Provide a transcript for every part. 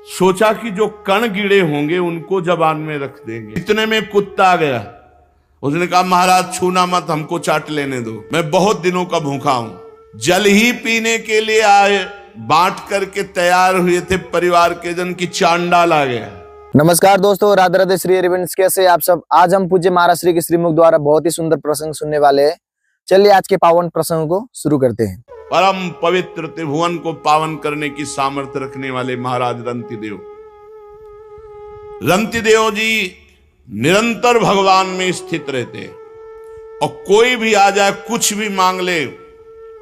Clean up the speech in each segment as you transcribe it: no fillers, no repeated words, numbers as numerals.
सोचा कि जो कण गिरे होंगे उनको जबान में रख देंगे। इतने में कुत्ता आ गया। उसने कहा महाराज छूना मत, हमको चाट लेने दो, मैं बहुत दिनों का भूखा हूं। जल ही पीने के लिए आए, बांट करके तैयार हुए थे परिवार के जन की चांडाल आ गया। नमस्कार दोस्तों, राधे राधे, श्री अरविंद। कैसे आप सब? आज हम पूज्य महाराज श्री के श्रीमुख द्वारा बहुत ही सुंदर प्रसंग सुनने वाले हैं। चलिए आज के पावन प्रसंग को शुरू करते हैं। परम पवित्र त्रिभुवन को पावन करने की सामर्थ्य रखने वाले महाराज रंतिदेव। रंतिदेव जी निरंतर भगवान में स्थित रहते और कोई भी आ जाए कुछ भी मांग ले,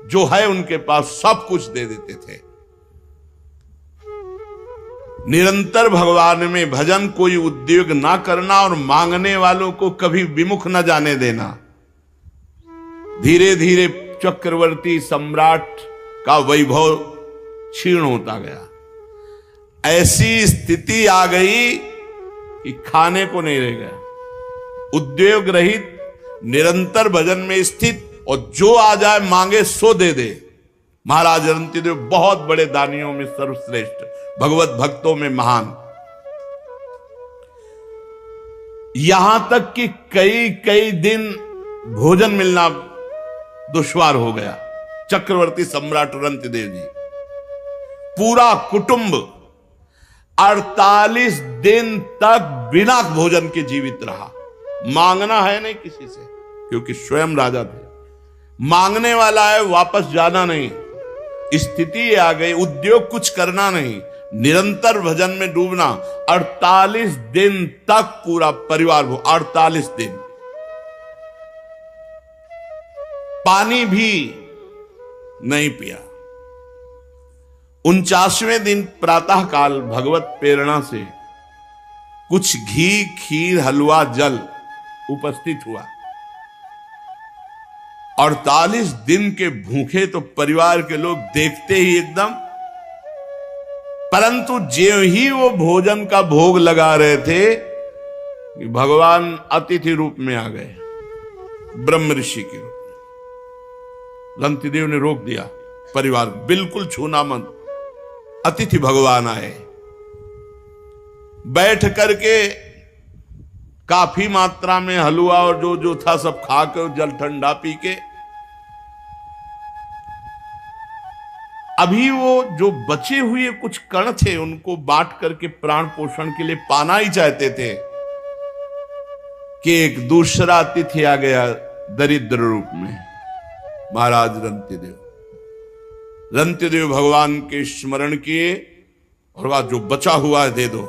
जो है उनके पास सब कुछ दे देते थे। निरंतर भगवान में भजन, कोई उद्योग ना करना और मांगने वालों को कभी विमुख न जाने देना। धीरे धीरे चक्रवर्ती सम्राट का वैभव क्षीण होता गया। ऐसी स्थिति आ गई कि खाने को नहीं रह गया। उद्योग रहित, निरंतर भजन में स्थित और जो आ जाए मांगे सो दे दे। महाराज रंतिदेव बहुत बड़े दानियों में सर्वश्रेष्ठ, भगवत भक्तों में महान। यहां तक कि कई कई दिन भोजन मिलना दुश्वार हो गया। चक्रवर्ती सम्राट रंतिदेव जी, पूरा कुटुंब 48 दिन तक बिना भोजन के जीवित रहा। मांगना है नहीं किसी से, क्योंकि स्वयं राजा थे। मांगने वाला है, वापस जाना नहीं। स्थिति आ गई, उद्योग कुछ करना नहीं, निरंतर भजन में डूबना। 48 दिन तक पूरा परिवार 48 दिन पानी भी नहीं पिया। 49वें दिन प्रातः काल भगवत प्रेरणा से कुछ घी, खीर, हलवा, जल उपस्थित हुआ। 48 दिन के भूखे तो परिवार के लोग देखते ही एकदम, परंतु ज्यों ही वो भोजन का भोग लगा रहे थे कि भगवान अतिथि रूप में आ गए, ब्रह्म ऋषि के रूप में। रंतिदेव ने रोक दिया, परिवार बिल्कुल छूना मत, अतिथि भगवान आए। बैठ करके काफी मात्रा में हलवा और जो जो था सब खा के, जल ठंडा पी के, अभी वो जो बचे हुए कुछ कण थे उनको बांट करके प्राण पोषण के लिए पाना ही चाहते थे कि एक दूसरा अतिथि आ गया दरिद्र रूप में, महाराज रंतिदेव। रंतिदेव भगवान के स्मरण किए और वह जो बचा हुआ है दे दो।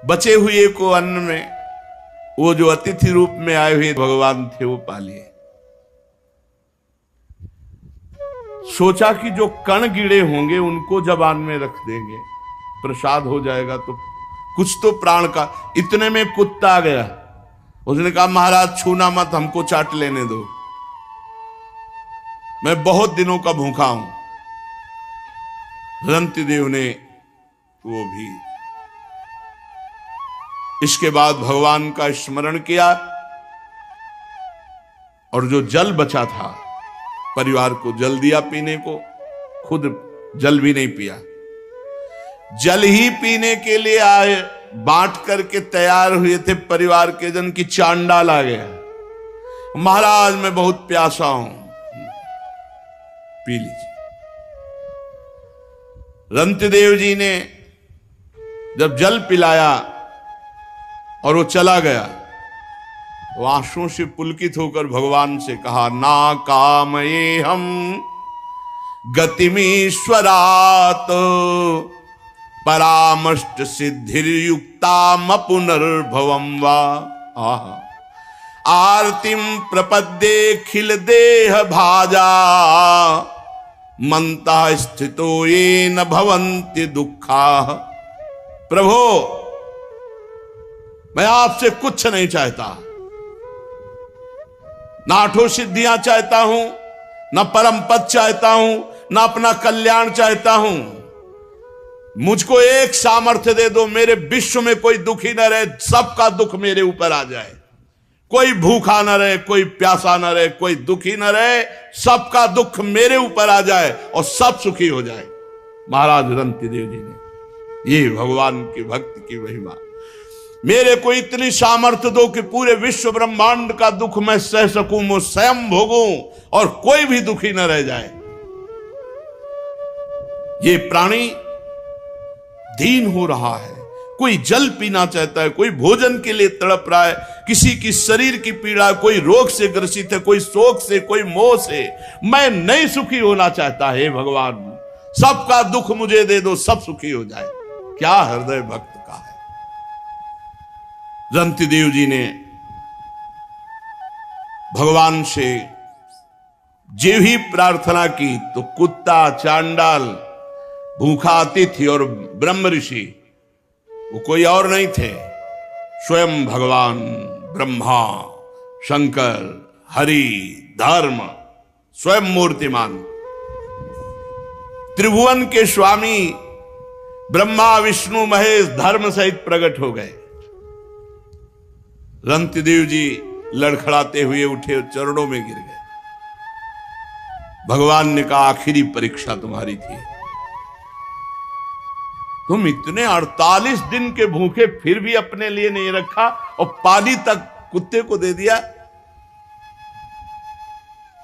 बचे हुए को अन्न में वो जो अतिथि रूप में आए हुए भगवान थे वो पा लिए। सोचा कि जो कण गिरे होंगे उनको जबान में रख देंगे, प्रसाद हो जाएगा तो कुछ तो प्राण का। इतने में कुत्ता आ गया। उसने कहा महाराज छूना मत, हमको चाट लेने दो, मैं बहुत दिनों का भूखा हूं। रंतिदेव ने वो भी इसके बाद भगवान का स्मरण किया और जो जल बचा था परिवार को जल दिया पीने को, खुद जल भी नहीं पिया। जल ही पीने के लिए आए, बांट करके तैयार हुए थे परिवार के जन की चांडाल आ गया। महाराज मैं बहुत प्यासा हूं, पी लीजिए। रंतिदेव जी ने जब जल पिलाया और वो चला गया, वो आंसुओं से पुलकित होकर भगवान से कहा, ना कामये हम गतिमीश्वरात परामष्ट सिद्धिर्युक्ताम पुनर्भवम वा। आरतिम प्रपद्ये खिल देह भाजा मंता स्थितो ये न भवन्ति दुखा। प्रभो मैं आपसे कुछ नहीं चाहता, ना आठों सिद्धियां चाहता हूं, ना परम पद चाहता हूं, ना अपना कल्याण चाहता हूं। मुझको एक सामर्थ्य दे दो, मेरे विश्व में कोई दुखी न रहे, सबका दुख मेरे ऊपर आ जाए। कोई भूखा न रहे, कोई प्यासा न रहे, कोई दुखी न रहे, सबका दुख मेरे ऊपर आ जाए और सब सुखी हो जाए। महाराज रंतिदेव जी ने ये भगवान की भक्ति की महिमा। मेरे को इतनी सामर्थ्य दो कि पूरे विश्व ब्रह्मांड का दुख मैं सह सकूं, मैं स्वयं भोगूं और कोई भी दुखी न रह जाए। ये प्राणी दीन हो रहा है, कोई जल पीना चाहता है, कोई भोजन के लिए तड़प रहा है, किसी की शरीर की पीड़ा, कोई रोग से ग्रसित है, कोई शोक से, कोई मोह से। मैं नहीं सुखी होना चाहता है भगवान, सबका दुख मुझे दे दो, सब सुखी हो जाए। क्या हृदय भक्त का है। रंतिदेव जी ने भगवान से जो ही प्रार्थना की तो कुत्ता, चांडाल, भूखा अतिथि और ब्रह्म ऋषि, वो कोई और नहीं थे, स्वयं भगवान ब्रह्मा, शंकर, हरि, धर्म, स्वयं मूर्तिमान त्रिभुवन के स्वामी ब्रह्मा, विष्णु, महेश धर्म सहित प्रकट हो गए। रंतिदेव जी लड़खड़ाते हुए उठे और चरणों में गिर गए। भगवान ने कहा, आखिरी परीक्षा तुम्हारी थी, तुम इतने 48 दिन के भूखे फिर भी अपने लिए नहीं रखा और पानी तक कुत्ते को दे दिया।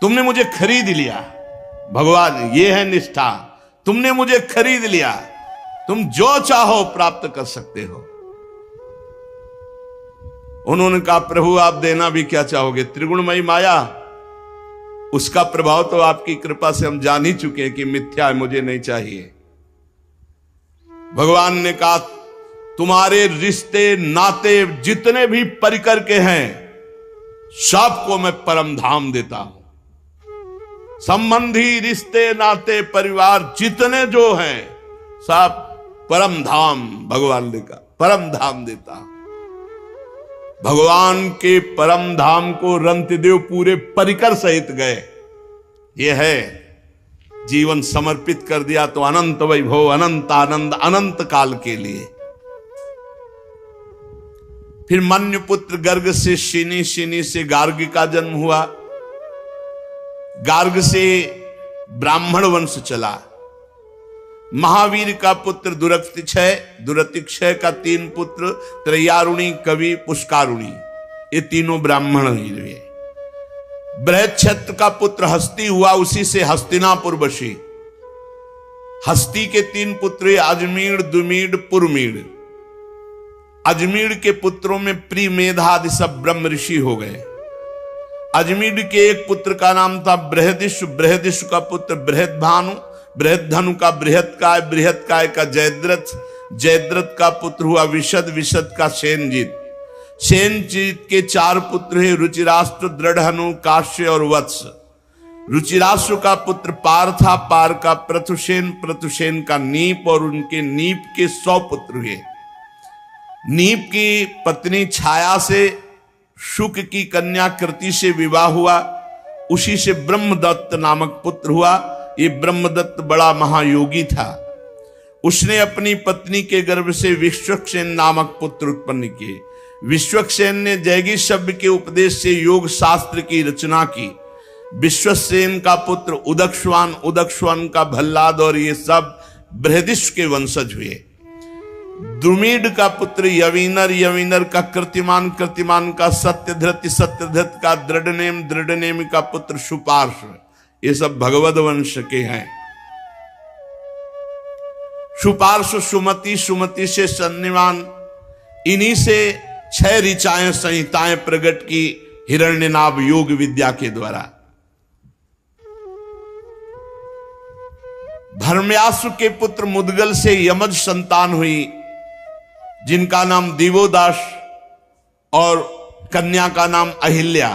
तुमने मुझे खरीद लिया भगवान, ये है निष्ठा, तुमने मुझे खरीद लिया, तुम जो चाहो प्राप्त कर सकते हो। उन्होंने कहा, प्रभु आप देना भी क्या चाहोगे, त्रिगुणमयी माया, उसका प्रभाव तो आपकी कृपा से हम जान ही चुके हैं कि मिथ्या है, मुझे नहीं चाहिए। भगवान ने कहा, तुम्हारे रिश्ते नाते जितने भी परिकर के हैं सबको मैं परम धाम देता हूं। संबंधी, रिश्ते, नाते, परिवार जितने जो हैं सब परम धाम, भगवान ने कहा परम धाम देता हूं। भगवान के परम धाम को रंतिदेव पूरे परिकर सहित गए। यह है जीवन समर्पित कर दिया तो अनंत वैभव, अनंत आनंद, अनंत काल के लिए। फिर मन्युपुत्र गर्ग से शिनी, शिनी से गार्ग का जन्म हुआ, गार्ग से ब्राह्मण वंश चला। महावीर का पुत्र दुरतिक्षय, दुरतिक्षय का 3 पुत्र त्रयारुणी, कवि, पुष्कारुणी, ये तीनों ब्राह्मण ही हुए। बृहच्छत्र का पुत्र हस्ती हुआ, उसी से हस्तिनापुर बसी। हस्ती के 3 पुत्र अजमीर, दुमीड, पुरमीड। अजमीर के पुत्रों में प्रीमेधा आदि सब ब्रह्म ऋषि हो गए। अजमीर के एक पुत्र का नाम था बृहदिश, बृहदिश का पुत्र बृहदभानु, बृहदधनु का बृहत्काय, बृहत्काय का जयद्रथ, जयद्रथ का पुत्र हुआ विशद, विशद का सेनजीत। सेनजीत के 4 पुत्र हैं रुचिराष्ट्र, दृढ़हनु, काश्य और वत्स। रुचिराष्ट्र का पुत्र पार था, पार का प्रथुसेन, प्रथुसेन का नीप और उनके नीप के 100 पुत्र हुए। नीप की पत्नी छाया से शुक की कन्या कृति से विवाह हुआ, उसी से ब्रह्मदत्त नामक पुत्र हुआ। ये ब्रह्मदत्त बड़ा महायोगी था। उसने अपनी पत्नी के गर्भ से विश्वक्सेन नामक पुत्र उत्पन्न किए। विश्वक्सेन ने जैगी शब्द के उपदेश से योग शास्त्र की रचना की। विश्वसेन का पुत्र उदक्षवान, उदक्षवान का भल्लाद, और ये सब बृहदिश के वंशज हुए। द्रुमीड का पुत्र यवीनर, यवीनर का कृतिमान, कृतिमान का सत्यधृत, सत्यधृत का दृढ़नेम, दृढ़नेम का पुत्र सुपार्श। ये सब भगवद वंश के हैं। सुपार्श सुमति, सुमति से सन्निवान, इन्हीं से 6 ऋचाएं संहिताएं प्रकट की हिरण्यनाभ योग विद्या के द्वारा। धर्म्यासु के पुत्र मुदगल से यमज संतान हुई, जिनका नाम दिवोदास और कन्या का नाम अहिल्या।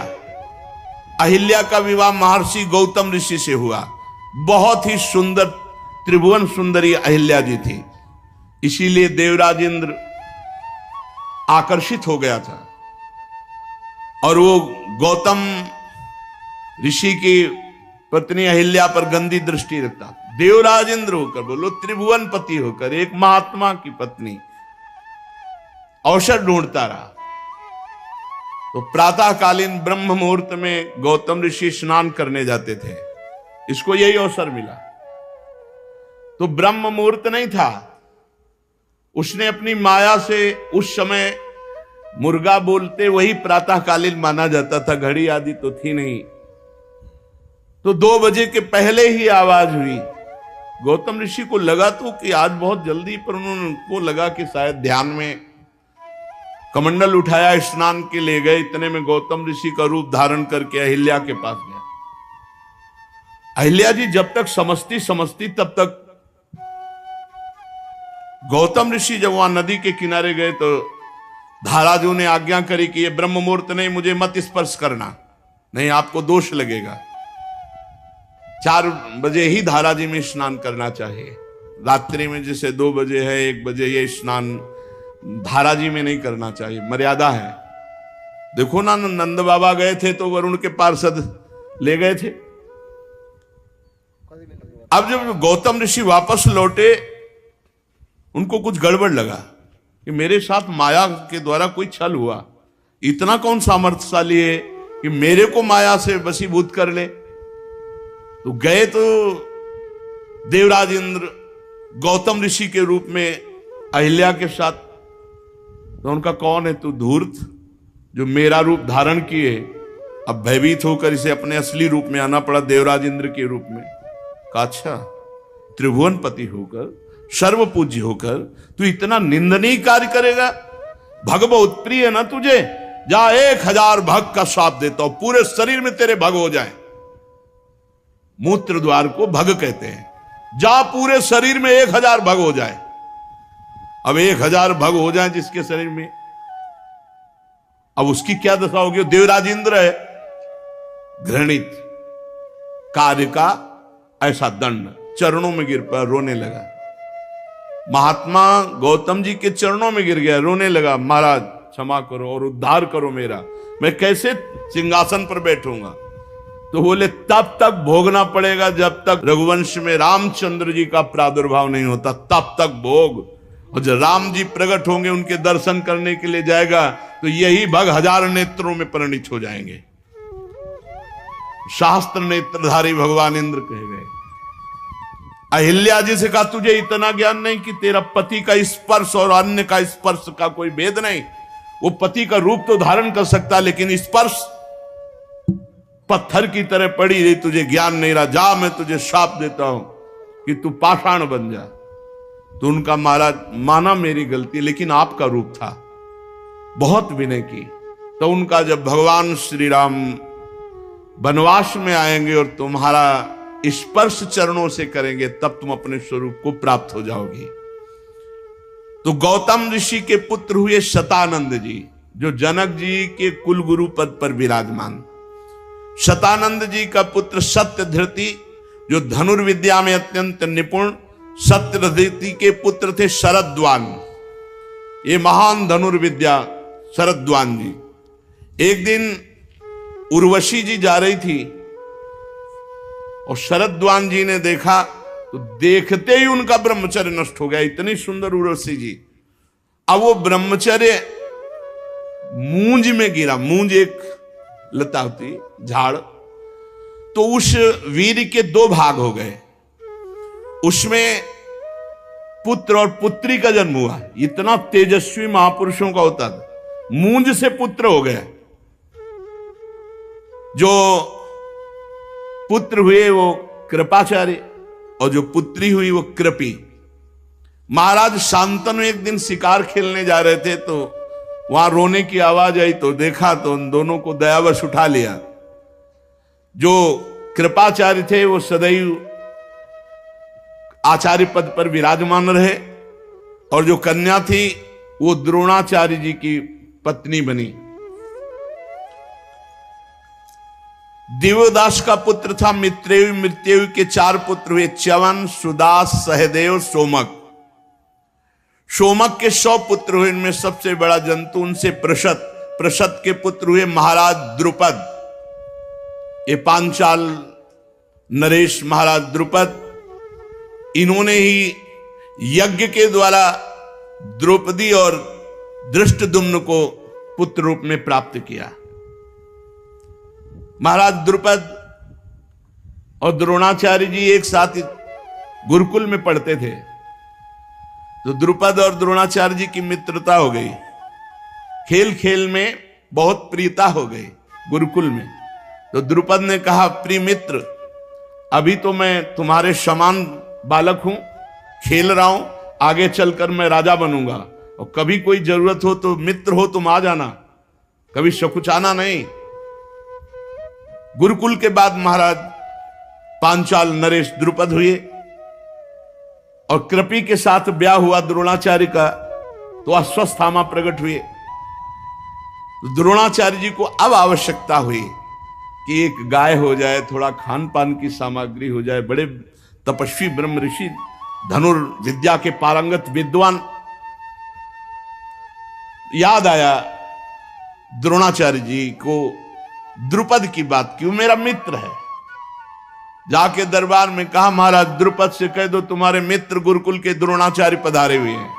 अहिल्या का विवाह महर्षि गौतम ऋषि से हुआ। बहुत ही सुंदर, त्रिभुवन सुंदरी अहिल्या जी थी, इसीलिए देवराज इंद्र आकर्षित हो गया था और वो गौतम ऋषि की पत्नी अहिल्या पर गंदी दृष्टि रखता। देवराज इंद्र होकर, बोलो त्रिभुवन पति होकर, एक महात्मा की पत्नी अवसर ढूंढता रहा। तो प्रातःकालीन ब्रह्म मुहूर्त में गौतम ऋषि स्नान करने जाते थे, इसको यही अवसर मिला। तो ब्रह्म मुहूर्त नहीं था, उसने अपनी माया से उस समय मुर्गा बोलते वही प्रातःकालीन माना जाता था, घड़ी आदि तो थी नहीं, तो 2 बजे के पहले ही आवाज हुई। गौतम ऋषि को लगा तो कि आज बहुत जल्दी, पर उनको लगा कि शायद ध्यान में कमंडल उठाया, स्नान के लिए गए। इतने में गौतम ऋषि का रूप धारण करके अहिल्या के पास गया। अहिल्या जी जब तक समझती तब तक गौतम ऋषि जब वहां नदी के किनारे गए तो धाराजू ने आज्ञा करी कि ये ब्रह्म मुहूर्त नहीं, मुझे मत स्पर्श करना, नहीं आपको दोष लगेगा। 4 बजे ही धारा जी में स्नान करना चाहिए। रात्रि में जैसे 2 बजे है, 1 बजे, ये स्नान धारा जी में नहीं करना चाहिए, मर्यादा है। देखो ना, नंद बाबा गए थे तो वरुण के पार्षद ले गए थे। अब जब गौतम ऋषि वापस लौटे, उनको कुछ गड़बड़ लगा कि मेरे साथ माया के द्वारा कोई छल हुआ। इतना कौन सामर्थ्यशाली है कि मेरे को माया से वशीभूत कर ले। तो गए तो देवराज इंद्र गौतम ऋषि के रूप में अहिल्या के साथ। तो उनका कौन है तू धूर्त, जो मेरा रूप धारण किए? अब भयभीत होकर इसे अपने असली रूप में आना पड़ा, देवराज इंद्र के रूप में। कहा अच्छा, त्रिभुवनपति होकर, सर्व पूज्य होकर तू इतना निंदनीय कार्य करेगा? भग बहुत प्रिय है ना तुझे? जा 1000 भग का श्राप देता हूं, पूरे शरीर में तेरे भग हो जाए। मूत्र द्वार को भग कहते हैं। जा पूरे शरीर में 1000 भग हो जाए। अब 1000 भग हो जाए जिसके शरीर में, अब उसकी क्या दशा होगी? देवराज इंद्र है, घृणित कार्य का ऐसा दंड, चरणों में गिर पड़ा, रोने लगा। महात्मा गौतम जी के चरणों में गिर गया, रोने लगा, महाराज क्षमा करो और उद्धार करो मेरा, मैं कैसे सिंहासन पर बैठूंगा? तो बोले तब तक भोगना पड़ेगा जब तक रघुवंश में रामचंद्र जी का प्रादुर्भाव नहीं होता, तब तक भोग। और जब राम जी प्रकट होंगे, उनके दर्शन करने के लिए जाएगा तो यही भग 1000 नेत्रों में परिणित हो जाएंगे। शास्त्र नेत्रधारी भगवान इंद्र कहे गए। अहिल्या जी से कहा तुझे इतना ज्ञान नहीं कि तेरा पति का स्पर्श और अन्य का स्पर्श का कोई भेद नहीं? वो पति का रूप तो धारण कर सकता, लेकिन स्पर्श पत्थर की तरह पड़ी रही, तुझे ज्ञान नहीं रहा। जा, मैं तुझे शाप देता हूं कि तू पाषाण बन जा। तो उनका महाराज माना मेरी गलती, लेकिन आपका रूप था, बहुत विनय की। तो उनका जब भगवान श्री राम वनवास में आएंगे और तुम्हारा स्पर्श चरणों से करेंगे, तब तुम अपने स्वरूप को प्राप्त हो जाओगी। तो गौतम ऋषि के पुत्र हुए शतानंद जी, जो जनक जी के कुल गुरु पद पर विराजमान। शतानंद जी का पुत्र सत्यधृति, जो धनुर्विद्या में अत्यंत निपुण। सत्यधृति के पुत्र थे शरद्वान, ये महान धनुर्विद्या शरद्वान जी। एक दिन उर्वशी जी जा रही थी और शरद्वान जी ने देखा, तो देखते ही उनका ब्रह्मचर्य नष्ट हो गया। इतनी सुंदर उर्वशी जी। अब वो ब्रह्मचर्य मूंज में गिरा। मूंज एक लता होती, झाड़। तो उस वीर के 2 भाग हो गए। उसमें पुत्र और पुत्री का जन्म हुआ। इतना तेजस्वी महापुरुषों का होता था। मूंज से पुत्र हो गए। जो पुत्र हुए वो कृपाचार्य और जो पुत्री हुई वो कृपी। महाराज शांतनु एक दिन शिकार खेलने जा रहे थे, तो वहां रोने की आवाज आई, तो देखा तो उन दोनों को दयावश उठा लिया। जो कृपाचार्य थे वो सदैव आचार्य पद पर विराजमान रहे, और जो कन्या थी वो द्रोणाचार्य जी की पत्नी बनी। दिव्यदास का पुत्र था मित्रेयु। मृत्युयु के 4 पुत्र हुए, च्यवन, सुदास, सहदेव, सोमक। सोमक के 100 पुत्र हुए। इनमें सबसे बड़ा जंतु उनसे प्रशत। प्रशत के पुत्र हुए महाराज द्रुपद। ये पांचाल नरेश महाराज द्रुपद, इन्होंने ही यज्ञ के द्वारा द्रौपदी और धृष्टद्युम्न को पुत्र रूप में प्राप्त किया। महाराज द्रुपद और द्रोणाचार्य जी एक साथ गुरुकुल में पढ़ते थे। तो द्रुपद और द्रोणाचार्य जी की मित्रता हो गई, खेल खेल में बहुत प्रियता हो गई गुरुकुल में। तो द्रुपद ने कहा, प्रिय मित्र, अभी तो मैं तुम्हारे समान बालक हूं, खेल रहा हूं, आगे चलकर मैं राजा बनूंगा, और कभी कोई जरूरत हो तो मित्र हो तुम आ जाना, कभी सकुचाना नहीं। गुरुकुल के बाद महाराज पांचाल नरेश द्रुपद हुए और कृपी के साथ ब्याह हुआ द्रोणाचार्य का, तो अश्वस्थामा प्रकट हुए। द्रोणाचार्य जी को अब आवश्यकता हुई कि एक गाय हो जाए, थोड़ा खान पान की सामग्री हो जाए। बड़े तपस्वी ब्रह्म ऋषि, धनुर्विद्या के पारंगत विद्वान। याद आया द्रोणाचार्य जी को द्रुपद की बात, क्यों मेरा मित्र है। जाके दरबार में कहा, महाराज द्रुपद से कह दो तुम्हारे मित्र गुरुकुल के द्रोणाचार्य पधारे हुए हैं।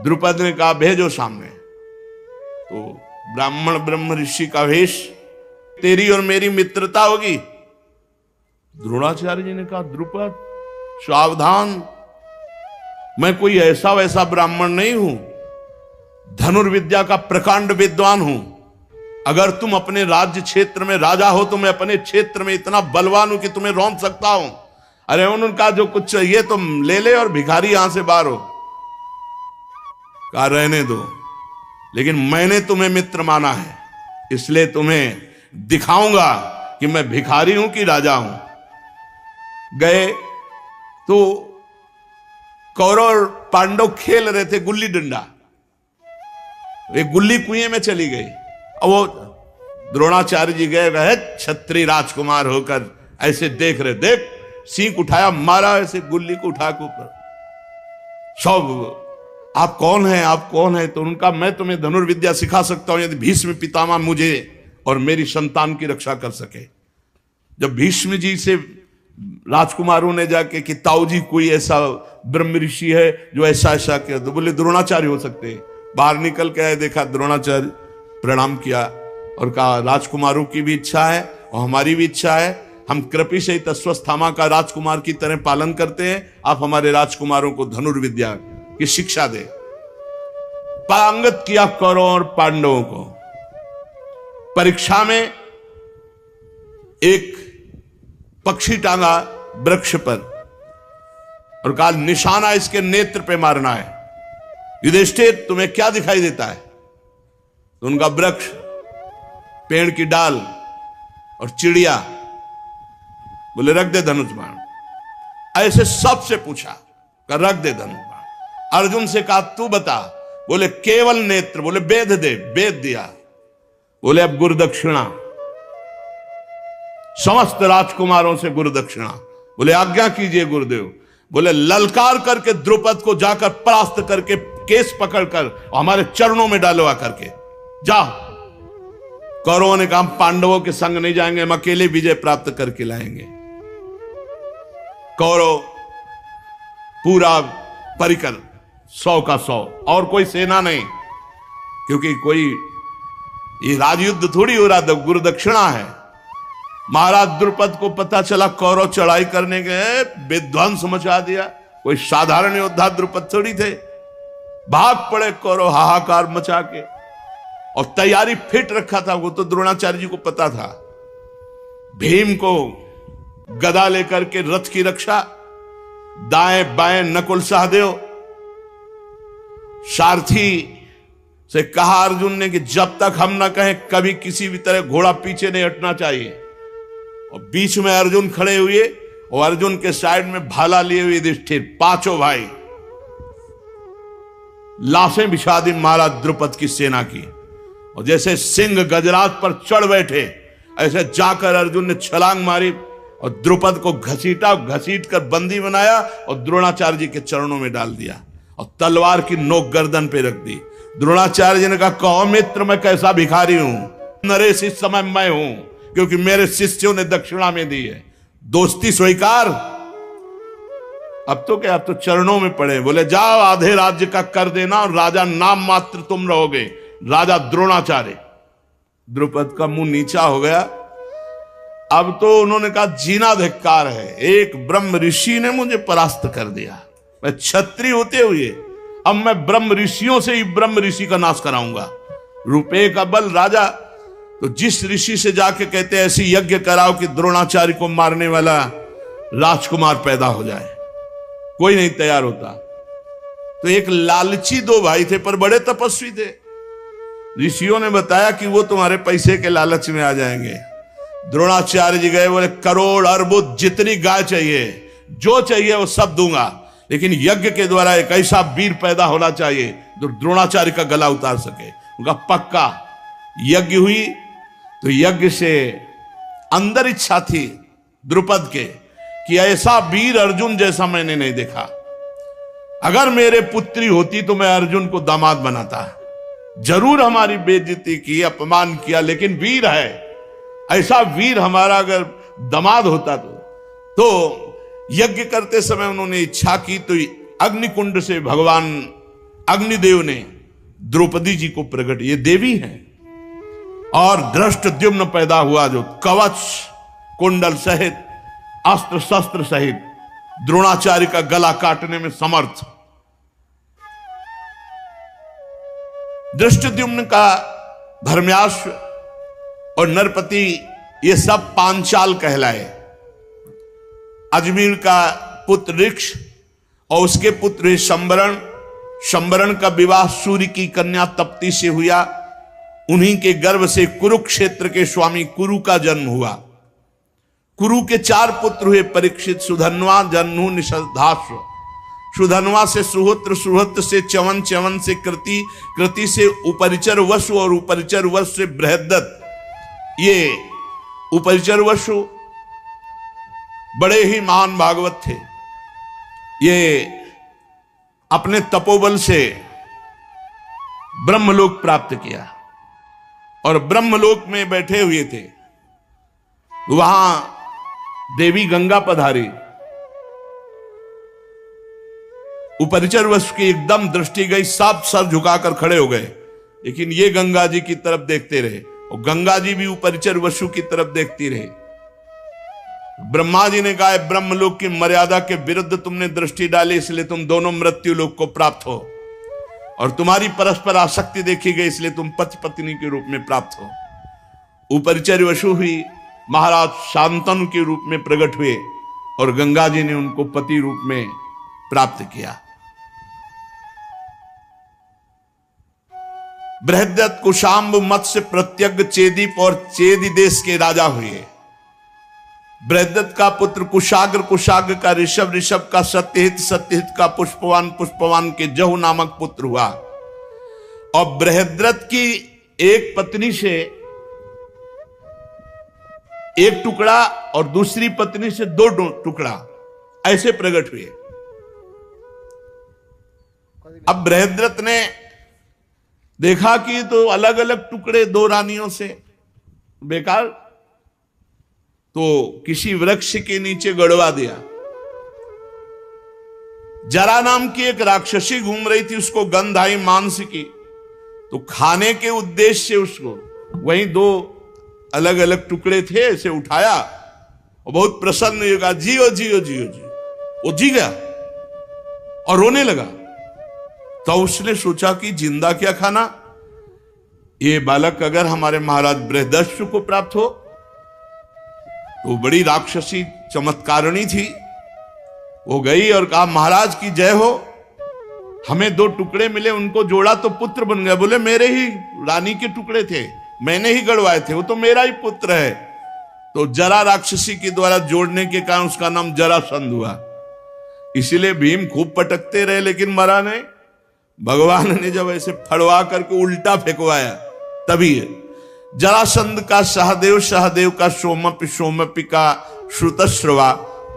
द्रुपद ने कहा, भेजो सामने। तो ब्राह्मण ब्रह्म ऋषि का वेश, तेरी और मेरी मित्रता होगी। द्रोणाचार्य जी ने कहा, द्रुपद सावधान, मैं कोई ऐसा वैसा ब्राह्मण नहीं हूं, धनुर्विद्या का प्रकांड विद्वान हूं। अगर तुम अपने राज्य क्षेत्र में राजा हो तो मैं अपने क्षेत्र में इतना बलवान हूं कि तुम्हें रौंद सकता हूं। अरे उनका जो कुछ चाहिए तुम ले ले और भिखारी यहां से बाहर हो। कहा, रहने दो, लेकिन मैंने तुम्हें मित्र माना है, इसलिए तुम्हें दिखाऊंगा कि मैं भिखारी हूं कि राजा हूं। गए तो कौरव और पांडव खेल रहे थे गुल्ली डंडा। एक गुल्ली कुएं में चली गई और वो द्रोणाचार्य जी गए, क्षत्रिय राजकुमार होकर ऐसे देख रहे, देख सींग उठाया, मारा ऐसे गुल्ली को उठा के ऊपर। सब, आप कौन हैं, आप कौन हैं? तो उनका, मैं तुम्हें धनुर्विद्या सिखा सकता हूं यदि भीष्म पितामह मुझे और मेरी संतान की रक्षा कर सके। जब भीष्म जी से राजकुमारों ने जाके कि ताऊ जी कोई ऐसा ब्रह्म ऋषि है जो ऐसा ऐसा किया, तो बोले द्रोणाचार्य हो सकते हैं। बाहर निकल के आए, देखा द्रोणाचार्य, प्रणाम किया और कहा, राजकुमारों की भी इच्छा है और हमारी भी इच्छा है, हम कृपी से अश्वस्थामा का राजकुमार की तरह पालन करते हैं, आप हमारे राजकुमारों को धनुर्विद्या की शिक्षा दे। पारंगत किया कौरवों और पांडवों को। परीक्षा में एक पक्षी टांगा वृक्ष पर और कहा, निशाना इसके नेत्र पे मारना है। युधिष्ठिर, तुम्हें क्या दिखाई देता है? तो उनका वृक्ष, पेड़ की डाल और चिड़िया। बोले, रख दे धनुष बाण। ऐसे सबसे पूछा, रख दे धनुष बाण। अर्जुन से कहा, तू बता। बोले, केवल नेत्र। बोले, वेद दे। वेद दिया। बोले, अब गुरुदक्षिणा, समस्त राजकुमारों से गुरुदक्षिणा। बोले, आज्ञा कीजिए गुरुदेव। बोले, ललकार करके द्रुपद को जाकर परास्त करके केस पकड़कर हमारे चरणों में डालो आकर के, जा। कौरवों ने कहा, पांडवों के संग नहीं जाएंगे, हम अकेले विजय प्राप्त करके लाएंगे। कौरव पूरा परिकर 100 का 100, और कोई सेना नहीं, क्योंकि कोई ये राजयुद्ध थोड़ी हो रहा था, गुरुदक्षिणा है। महाराज द्रुपद को पता चला कौरव चढ़ाई करने गए, विध्वंस मचा दिया। कोई साधारण योद्धा द्रुपद थोड़ी थे। भाग पड़े कौरव हाहाकार मचा के, और तैयारी फिट रखा था। वो तो द्रोणाचार्य जी को पता था। भीम को गदा लेकर के रथ की रक्षा, दाएं बाएं नकुल सहदेव। सारथी से कहा अर्जुन ने कि जब तक हम ना कहें कभी किसी भी तरह घोड़ा पीछे नहीं हटना चाहिए। और बीच में अर्जुन खड़े हुए और अर्जुन के साइड में भाला लिए हुए युधिष्ठिर, पांचों भाई। लाशें बिछा दी महाराज द्रुपद की सेना की, और जैसे सिंह गजराज पर चढ़ बैठे ऐसे जाकर अर्जुन ने छलांग मारी और द्रुपद को घसीट कर बंदी बनाया और द्रोणाचार्य जी के चरणों में डाल दिया और तलवार की नोक गर्दन पे रख दी। द्रोणाचार्य जी ने कहा, कहो मित्र, मैं कैसा भिखारी हूं, नरेश इस समय मैं हूं, क्योंकि मेरे शिष्यों ने दक्षिणा में दी है, दोस्ती स्वीकार। अब तो क्या, अब तो चरणों में पड़े। बोले, जाओ आधे राज्य का कर देना और राजा नाम मात्र तुम रहोगे, राजा द्रोणाचार्य। द्रुपद का मुंह नीचा हो गया। अब तो उन्होंने कहा, जीना धिक्कार है, एक ब्रह्म ऋषि ने मुझे परास्त कर दिया, मैं क्षत्रिय होते हुए अब मैं ब्रह्म ऋषियों से ही ब्रह्म ऋषि का नाश कराऊंगा। रुपये का बल राजा, तो जिस ऋषि से जाके कहते हैं ऐसी यज्ञ कराओ कि द्रोणाचार्य को मारने वाला राजकुमार पैदा हो जाए, कोई नहीं तैयार होता। तो एक लालची दो भाई थे पर बड़े तपस्वी थे। ऋषियों ने बताया कि वो तुम्हारे पैसे के लालच में आ जाएंगे। द्रोणाचार्य जी गए, बोले करोड़ अरबुद जितनी गाय चाहिए, जो चाहिए वो सब दूंगा, लेकिन यज्ञ के द्वारा एक ऐसा वीर पैदा होना चाहिए जो द्रोणाचार्य का गला उतार सके। उनका पक्का। यज्ञ हुई तो यज्ञ से अंदर इच्छा थी द्रुपद के कि ऐसा वीर अर्जुन जैसा मैंने नहीं देखा। अगर मेरे पुत्री होती तो मैं अर्जुन को दामाद बनाता। जरूर हमारी बेइज्जती की, अपमान किया, लेकिन वीर है, ऐसा वीर हमारा अगर दामाद होता तो यज्ञ करते समय उन्होंने इच्छा की तो अग्निकुंड से भगवान अग्निदेव ने द्रौपदी जी को प्रकट, ये देवी हैं, और धृष्टद्युम्न पैदा हुआ जो कवच कुंडल सहित अस्त्र शस्त्र सहित द्रोणाचार्य का गला काटने में समर्थ। धृष्टद्युम्न का धर्म्याश्व और नरपति ये सब पांचाल कहलाए। अजमेर का पुत्र ऋक्ष और उसके पुत्र शंबरण, शंबरण का विवाह सूर्य की कन्या तप्ती से हुआ। उन्हीं के गर्भ से कुरुक्षेत्र के स्वामी कुरु का जन्म हुआ। कुरु के 4 पुत्र हुए, परीक्षित, सुधन्वा, जन्नु, निषधाश्व। सुधन्वा से सुहोत्र, सुहोत्र से च्यवन, च्यवन से कृति, कृति से उपरिचर वसु और उपरिचर वसु से बृहद्दत्त। ये उपरिचर वसु बड़े ही महान भागवत थे। ये अपने तपोबल से ब्रह्मलोक प्राप्त किया और ब्रह्मलोक में बैठे हुए थे। वहां देवी गंगा पधारी। उपरिचर वसु की एकदम दृष्टि गई, सब सर झुकाकर खड़े हो गए, लेकिन ये गंगा जी की तरफ देखते रहे और गंगा जी भी उपरिचर वसु की तरफ देखती रहे। ब्रह्मा जी ने कहा, ब्रह्मलोक की मर्यादा के विरुद्ध तुमने दृष्टि डाली, इसलिए तुम दोनों मृत्यु लोक को प्राप्त हो, और तुम्हारी परस्पर आसक्ति देखी गई, इसलिए तुम पति पत्नी के रूप में प्राप्त हो। उपरिचर वसु हुई महाराज शांतनु के रूप में प्रकट हुए और गंगा जी ने उनको पति रूप में प्राप्त किया। बृहद्दत्त कुशाम्ब मत्स्य प्रत्यग्र चेदीप और चेदी देश के राजा हुए। बृहद्दत्त का पुत्र कुशाग्र, कुशाग्र का ऋषभ, ऋषभ का सत्यहित, सत्यहित का पुष्पवान, पुष्पवान के जहु नामक पुत्र हुआ। और बृहद्रथ की एक पत्नी से एक टुकड़ा और दूसरी पत्नी से 2 टुकड़ा ऐसे प्रकट हुए। अब बृहद्रथ ने देखा कि तो अलग अलग टुकड़े 2 रानियों से बेकार, तो किसी वृक्ष के नीचे गड़वा दिया। जरा नाम की एक राक्षसी घूम रही थी, उसको गंध आई मांस की, तो खाने के उद्देश्य से उसको वहीं 2 अलग अलग टुकड़े थे ऐसे उठाया और बहुत प्रसन्न होगा, जियो जियो जियो जियो। वो जी गया और रोने लगा। तो उसने सोचा कि जिंदा क्या खाना, ये बालक अगर हमारे महाराज बृहदस्यु को प्राप्त हो तो बड़ी राक्षसी चमत्कारिणी थी। वो गई और कहा, महाराज की जय हो, हमें 2 टुकड़े मिले, उनको जोड़ा तो पुत्र बन गया। बोले मेरे ही रानी के टुकड़े थे, मैंने ही गड़वाए थे, वो तो मेरा ही पुत्र है। तो जरा राक्षसी के द्वारा जोड़ने के कारण उसका नाम जरासंध हुआ। इसीलिए भीम खूब पटकते रहे लेकिन मरा नहीं। भगवान ने जब ऐसे फड़वा करके उल्टा फेंकवाया तभी जरासंध का सहदेव, सहदेव का सोमपि, सोमपि का श्रुतश्रवा।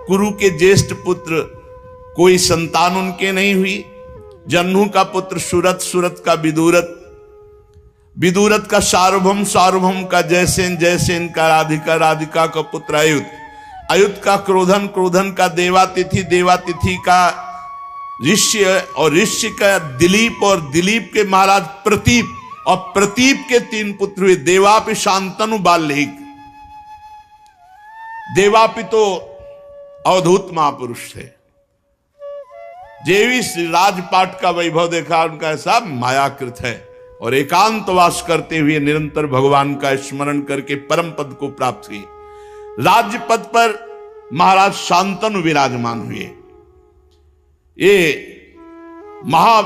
कुरु के ज्येष्ठ पुत्र कोई संतान उनके नहीं हुई। जन्नु का पुत्र सुरत, सुरत का विदुरत, विदुरत का सार्वभौम, सार्वभौम का जयसेन, जयसेन का राधिका, राधिका का पुत्र अयुत, अयुत का क्रोधन, क्रोधन का देवातिथि, देवातिथि का ऋष्य और ऋष्य का दिलीप और दिलीप के महाराज प्रतीप और प्रतीप के 3 पुत्र हुए। देवापि, शांतनु, बाल्मीक। देवापि तो अवधूत महापुरुष थे। जेवी श्री राजपाट का वैभव देखा, उनका ऐसा मायाकृत है और एकांतवास करते हुए निरंतर भगवान का स्मरण करके परम पद को प्राप्त हुई। राज्य पद पर महाराज शांतनु विराजमान हुए। ये महा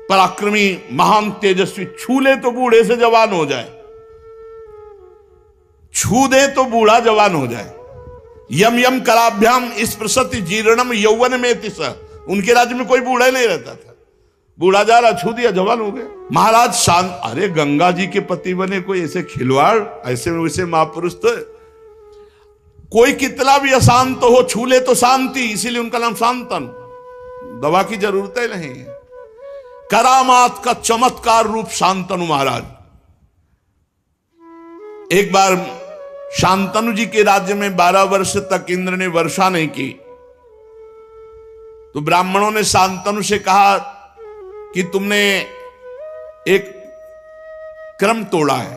पराक्रमी, महान तेजस्वी, छू ले तो बूढ़े से जवान हो जाए, छू दे तो बूढ़ा जवान हो जाए। यम यम कराभ्याम स्पृशति जीर्णम यौवन में तिस। उनके राज्य में कोई बूढ़ा नहीं रहता था, बूढ़ा जा रहा, छू दिया, जवान हो गया। महाराज शांत, अरे गंगा जी के पति बने कोई ऐसे खिलवाड़, ऐसे वैसे महापुरुष तो कोई कितना भी अशांत हो, छू ले तो शांति, इसीलिए उनका नाम शांतन। दवा की जरूरत ही नहीं है। करामात का चमत्कार रूप शांतनु महाराज। एक बार शांतनु जी के राज्य में 12 वर्ष तक इंद्र ने वर्षा नहीं की, तो ब्राह्मणों ने शांतनु से कहा कि तुमने एक क्रम तोड़ा है,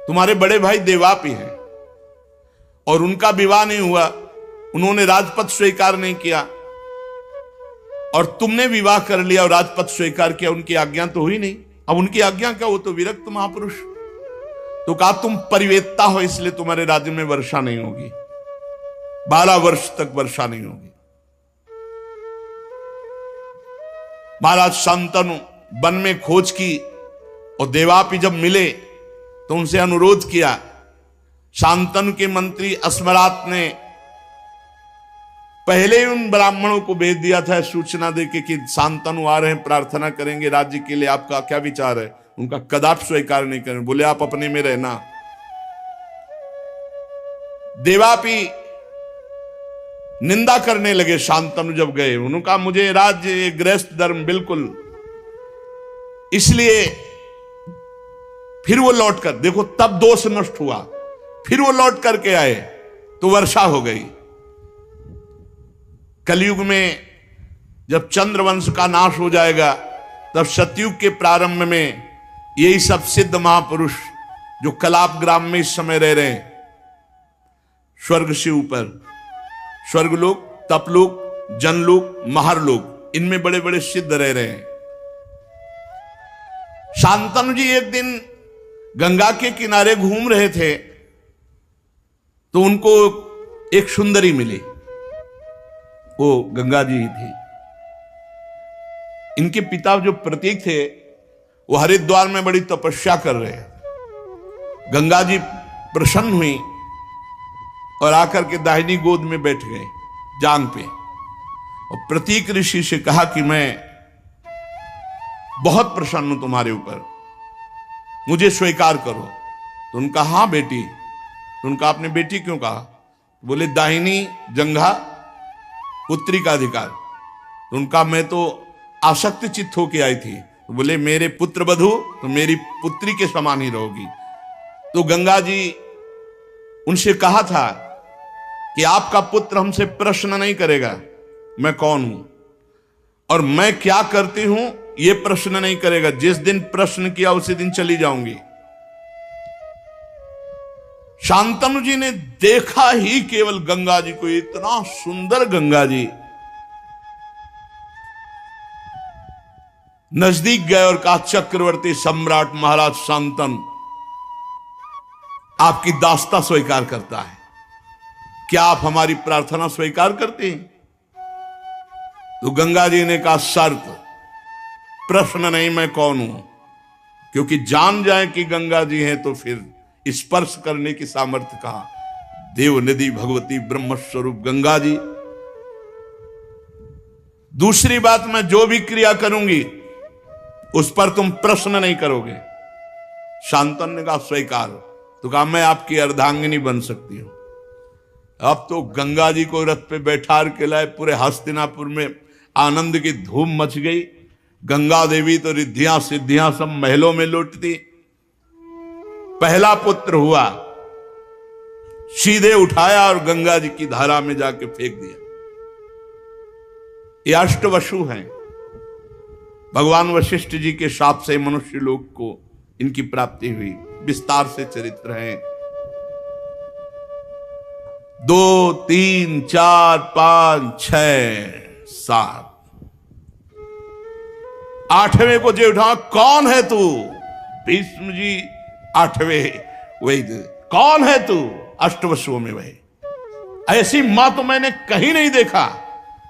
तुम्हारे बड़े भाई देवापी हैं और उनका विवाह नहीं हुआ, उन्होंने राजपद स्वीकार नहीं किया और तुमने विवाह कर लिया और राजपद स्वीकार किया, उनकी आज्ञा तो हुई नहीं। अब उनकी आज्ञा क्या, वो तो विरक्त महापुरुष। तो कहा तुम परिवेत्ता हो, इसलिए तुम्हारे राज्य में वर्षा नहीं होगी, 12 वर्ष तक वर्षा नहीं होगी। महाराज शांतनु वन में खोज की और देवापी जब मिले तो उनसे अनुरोध किया। शांतनु के मंत्री अस्मरात ने पहले ही उन ब्राह्मणों को भेज दिया था सूचना देके कि शांतनु आ रहे हैं, प्रार्थना करेंगे राज्य के लिए, आपका क्या विचार है। उनका कदापि स्वीकार नहीं करें, बोले आप अपने में रहना। देवापी निंदा करने लगे। शांतनु जब गए, उन्होंने कहा मुझे राज्य गृहस्थ धर्म बिल्कुल, इसलिए फिर वो लौट कर, देखो तब दोष नष्ट हुआ, फिर वो लौट करके आए तो वर्षा हो गई। कलयुग में जब चंद्रवंश का नाश हो जाएगा, तब सतयुग के प्रारंभ में यही सब सिद्ध महापुरुष जो कलाप ग्राम में इस समय रह रहे हैं, स्वर्ग से ऊपर, स्वर्गलोक, तपलोक, जनलोक, महारलोक, इनमें बड़े बड़े सिद्ध रह रहे हैं। शांतनु जी एक दिन गंगा के किनारे घूम रहे थे तो उनको एक सुंदरी मिली, वो गंगा जी ही थी। इनके पिता जो प्रतीक थे वो हरिद्वार में बड़ी तपस्या कर रहे हैं। गंगा जी प्रसन्न हुई और आकर के दाहिनी गोद में बैठ गए जांग पे, और प्रतीक ऋषि से कहा कि मैं बहुत प्रसन्न हूं तुम्हारे ऊपर, मुझे स्वीकार करो। तो उनका हाँ बेटी। तो उनका आपने बेटी क्यों कहा? बोले दाहिनी जंघा पुत्री का अधिकार। तो उनका मैं तो आसक्त चित्त होके आई थी। तो बोले मेरे पुत्र वधू तो मेरी पुत्री के समान ही रहोगी। तो गंगा जी उनसे कहा था कि आपका पुत्र हमसे प्रश्न नहीं करेगा मैं कौन हूं और मैं क्या करती हूं, यह प्रश्न नहीं करेगा। जिस दिन प्रश्न किया उसी दिन चली जाऊंगी। शांतनु जी ने देखा ही केवल गंगा जी को, इतना सुंदर गंगा जी। नजदीक गए और कहा चक्रवर्ती सम्राट महाराज शांतनु आपकी दास्ता स्वीकार करता है, क्या आप हमारी प्रार्थना स्वीकार करते हैं? तो गंगा जी ने कहा शर्त, प्रश्न नहीं मैं कौन हूं, क्योंकि जान जाए कि गंगा जी हैं तो फिर स्पर्श करने की सामर्थ्य कहा। देव निधि भगवती ब्रह्म स्वरूप गंगा जी। दूसरी बात, मैं जो भी क्रिया करूंगी उस पर तुम प्रश्न नहीं करोगे। शांतनु ने कहा स्वीकार। तो कहा मैं आपकी अर्धांगिनी बन सकती हूं। अब तो गंगा जी को रथ पे बैठा के लाए, पूरे हस्तिनापुर में आनंद की धूम मच गई। गंगा देवी तो रिद्धियां सिद्धियां सब महलों में लौटती। पहला पुत्र हुआ, सीधे उठाया और गंगा जी की धारा में जाके फेंक दिया। ये अष्टवसु हैं। भगवान वशिष्ठ जी के शाप से मनुष्य लोक को इनकी प्राप्ति हुई। विस्तार से चरित्र हैं। 2, 3, 4, 5, 6, 7। 8वें को जे उठा, कौन है तू? भीष्म जी 8वें वही कौन है तू? अष्टवसुओं में वही। ऐसी मां तो मैंने कहीं नहीं देखा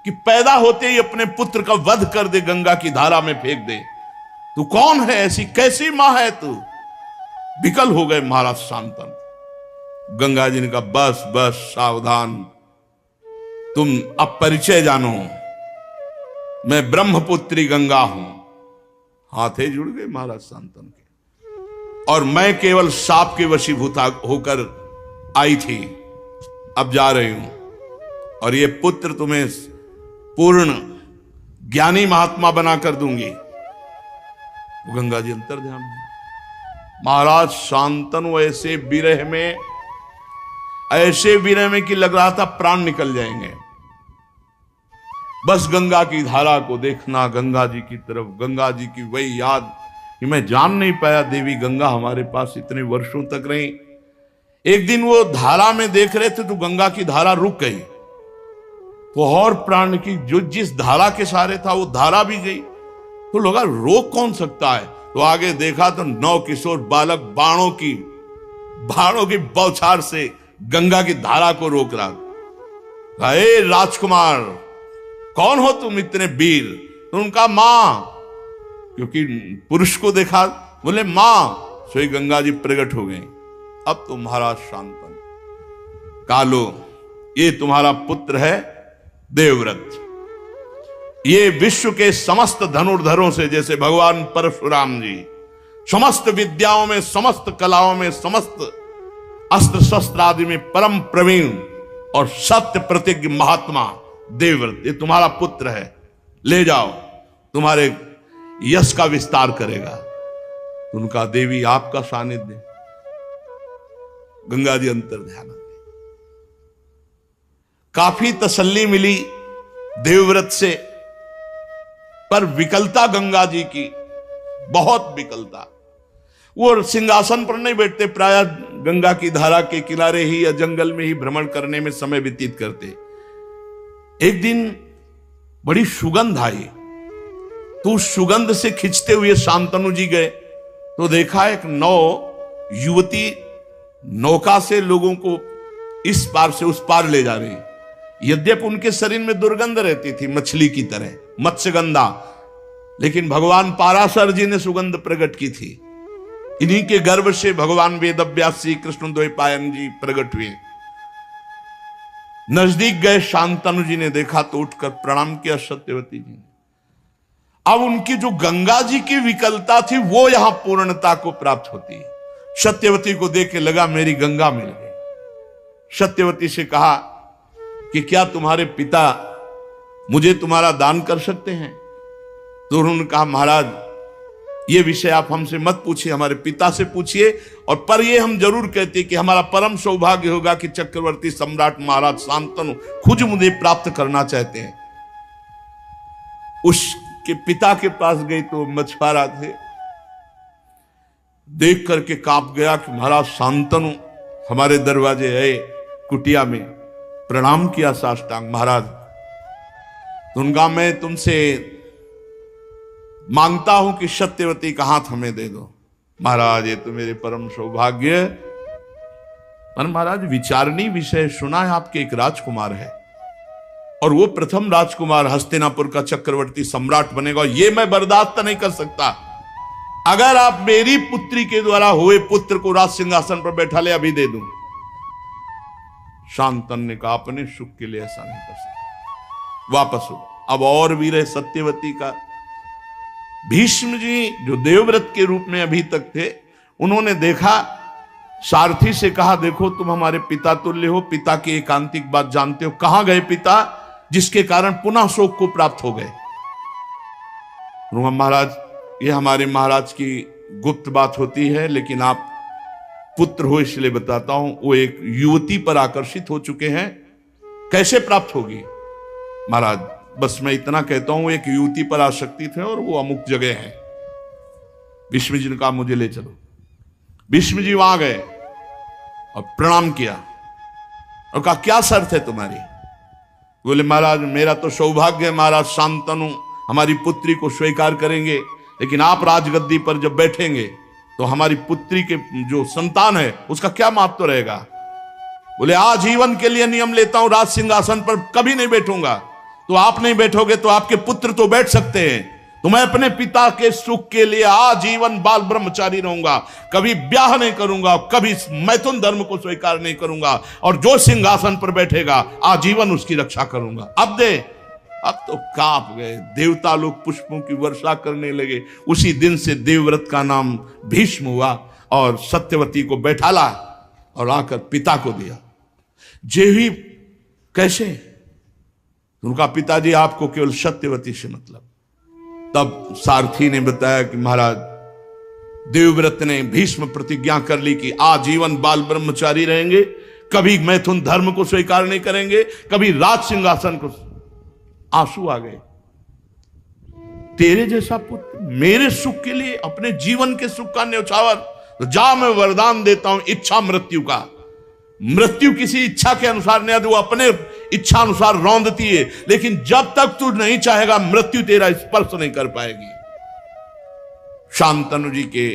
कि पैदा होते ही अपने पुत्र का वध कर दे, गंगा की धारा में फेंक दे। तू कौन है? ऐसी कैसी मां है तू? विकल हो गए महाराज शांतनु। गंगा जी ने कहा बस बस सावधान, तुम अब परिचय जानो, मैं ब्रह्मपुत्री गंगा हूं। हाथे जुड़ गए महाराज शांतनु के। और मैं केवल साप के वशीभूत होकर आई थी, अब जा रही हूं, और ये पुत्र तुम्हें पूर्ण ज्ञानी महात्मा बनाकर दूंगी। गंगा जी अंतर ध्यान में। महाराज शांतनु ऐसे विरह में कि लग रहा था प्राण निकल जाएंगे। बस गंगा की धारा को देखना, गंगा जी की तरफ, गंगा जी की वही याद कि मैं जान नहीं पाया देवी गंगा हमारे पास इतने वर्षों तक रही। एक दिन वो धारा में देख रहे थे तो गंगा की धारा रुक गई, तो और प्राण की जो जिस धारा के सहारे था वो धारा भी गई। तो लगा रोक कौन सकता है, तो आगे देखा तो 9 किशोर बालक बाणों की बौछार से गंगा की धारा को रोक रहा। हे राजकुमार, कौन हो तुम इतने वीर? तो उनका मां, क्योंकि पुरुष को देखा, बोले मां। सोई गंगा जी प्रकट हो गई। अब तो महाराज शांतनु कालो, ये तुम्हारा पुत्र है देवव्रत। ये विश्व के समस्त धनुर्धरों से, जैसे भगवान परशुराम जी समस्त विद्याओं में, समस्त कलाओं में, समस्त अस्त्र शस्त्र आदि में परम प्रवीण और सत्य प्रतिज्ञ महात्मा देवव्रत, ये तुम्हारा पुत्र है। ले जाओ, तुम्हारे यश का विस्तार करेगा। उनका देवी आपका सानिध्य। गंगा जी अंतर ध्यान। काफी तसल्ली मिली देवव्रत से, पर विकलता गंगा जी की, बहुत विकलता। वो सिंहासन पर नहीं बैठते, प्रायः गंगा की धारा के किनारे ही या जंगल में ही भ्रमण करने में समय व्यतीत करते। एक दिन बड़ी सुगंध आई, तो उस सुगंध से खिंचते हुए शांतनु जी गए, तो देखा एक युवती नौका से लोगों को इस पार से उस पार ले जा रही। यद्यपि उनके शरीर में दुर्गंध रहती थी मछली की तरह, मत्स्यगंधा, लेकिन भगवान पाराशर जी ने सुगंध प्रकट की थी। इन्हीं के गर्भ से भगवान वेदव्यास जी, कृष्ण द्वैपायन जी प्रकट हुए। नजदीक गए, शांतनु जी ने देखा तो उठकर प्रणाम किया सत्यवती जी ने। अब उनकी जो गंगा जी की विकलता थी वो यहां पूर्णता को प्राप्त होती। सत्यवती को देख के लगा मेरी गंगा मिल गई। सत्यवती से कहा कि क्या तुम्हारे पिता मुझे तुम्हारा दान कर सकते हैं? तो उन्होंने कहा महाराज ये विषय आप हमसे मत पूछिए, हमारे पिता से पूछिए, और पर ये हम जरूर कहते कि हमारा परम सौभाग्य होगा कि चक्रवर्ती सम्राट महाराज शांतनु खुद मुझे प्राप्त करना चाहते हैं। उसके पिता के पास गई तो मछुआरा थे, देख करके कांप गया कि महाराज शांतनु हमारे दरवाजे आए, कुटिया में प्रणाम किया साष्टांग। महाराज तो उनका मैं तुमसे मांगता हूं कि सत्यवती का हाथ हमें दे दो। महाराज ये तो मेरे परम सौभाग्य। पर महाराज विचारणीय विषय सुना है, आपके एक राजकुमार है और वो प्रथम राजकुमार हस्तिनापुर का चक्रवर्ती सम्राट बनेगा, ये मैं बर्दाश्त नहीं कर सकता। अगर आप मेरी पुत्री के द्वारा हुए पुत्र को राज सिंहासन पर बैठा ले, अभी दे दूं। शांतनु ने कहा अपने सुख के लिए ऐसा नहीं कर सकता, वापस हो। अब और भी रहे सत्यवती का। भीष्म जी जो देवव्रत के रूप में अभी तक थे, उन्होंने देखा, सारथी से कहा देखो तुम हमारे पिता तुल्य हो, पिता की एकांतिक बात जानते हो, कहां गए पिता जिसके कारण पुनः शोक को प्राप्त हो गए? महाराज ये हमारे महाराज की गुप्त बात होती है, लेकिन आप पुत्र हो इसलिए बताता हूं, वो एक युवती पर आकर्षित हो चुके हैं, कैसे प्राप्त होगी? महाराज बस मैं इतना कहता हूं, एक युवती पर आसक्ति थे और वो अमुक जगह है। भीष्म जी ने कहा मुझे ले चलो। भीष्म जी वहां गए और प्रणाम किया और कहा क्या शर्त है तुम्हारी? बोले महाराज मेरा तो सौभाग्य है महाराज, शांतनु हमारी पुत्री को स्वीकार करेंगे, लेकिन आप राजगद्दी पर जब बैठेंगे तो हमारी पुत्री के जो संतान है उसका क्या महत्व रहेगा। बोले आजीवन के लिए नियम लेता हूं, राज सिंहासन पर कभी नहीं बैठूंगा। तो आप नहीं बैठोगे तो आपके पुत्र तो बैठ सकते हैं। तो मैं अपने पिता के सुख के लिए आजीवन बाल ब्रह्मचारी रहूंगा, कभी ब्याह नहीं करूंगा, कभी मैथुन धर्म को स्वीकार नहीं करूंगा, और जो सिंहासन पर बैठेगा आजीवन उसकी रक्षा करूंगा। अब तो कांप गए, देवता लोग पुष्पों की वर्षा करने लगे। उसी दिन से देवव्रत का नाम भीष्म हुआ और सत्यवती को बैठाला और आकर पिता को दिया। जेही कैसे? उनका पिताजी आपको केवल सत्यवती से मतलब। तब सारथी ने बताया कि महाराज देवव्रत ने भीष्म प्रतिज्ञा कर ली कि आजीवन बाल ब्रह्मचारी रहेंगे, कभी मैथुन धर्म को स्वीकार नहीं करेंगे, कभी राज सिंहासन को। आंसू आ गए। तेरे जैसा पुत्र मेरे सुख के लिए अपने जीवन के सुख का न्यौछावर, तो जा मैं वरदान देता हूं इच्छा मृत्यु का। मृत्यु किसी इच्छा के अनुसार नहीं आती, वो अपने इच्छा अनुसार रौंदती है, लेकिन जब तक तू नहीं चाहेगा मृत्यु तेरा स्पर्श नहीं कर पाएगी। शांतनु जी के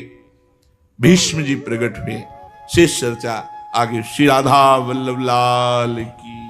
भीष्म जी प्रकट हुए। शेष चर्चा आगे। श्री राधा वल्लभ लाल की।